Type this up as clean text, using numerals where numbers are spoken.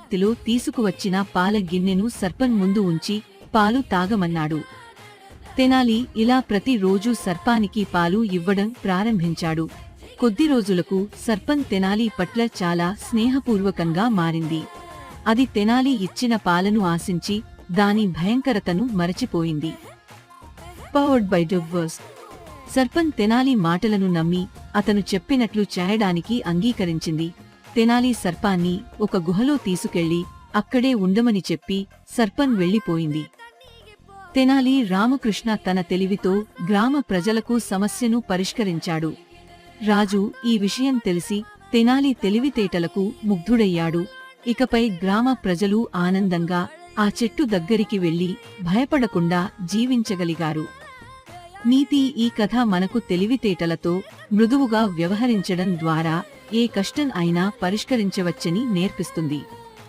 చేతిలో తీసుకువచ్చిన పాల గిన్నెను సర్పం ముందు ఉంచి పాలు తాగమన్నాడు. తెనాలి ఇలా ప్రతిరోజూ సర్పానికి పాలు ఇవ్వడం ప్రారంభించాడు. కొద్ది రోజులకు సర్పం తెనాలి పట్ల చాలా స్నేహపూర్వకంగా మారింది. అది తెనాలి ఇచ్చిన పాలను ఆశించి దాని భయంకరతను మరచిపోయింది. Powered by డబ్బర్స్. సర్పం తెనాలి మాటలను నమ్మి అతను చెప్పినట్లు చేయడానికి అంగీకరించింది. తెనాలి సర్పాన్ని ఒక గుహలో తీసుకెళ్లి అక్కడే ఉండమని చెప్పి సర్పం వెళ్లిపోయింది. తెనాలి రామకృష్ణ తన తెలివితో గ్రామ ప్రజలకు సమస్యను పరిష్కరించాడు. రాజు ఈ విషయం తెలిసి తెనాలి తెలివితేటలకు ముగ్ధుడయ్యాడు. ఇకపై గ్రామ ప్రజలు ఆనందంగా ఆ చెట్టు దగ్గరికి వెళ్లి భయపడకుండా జీవించగలిగారు. నీతి: ఈ కథ మనకు తెలివితేటలతో మృదువుగా వ్యవహరించడం ద్వారా ఏ కష్టం అయినా పరిష్కరించవచ్చని నేర్పిస్తుంది.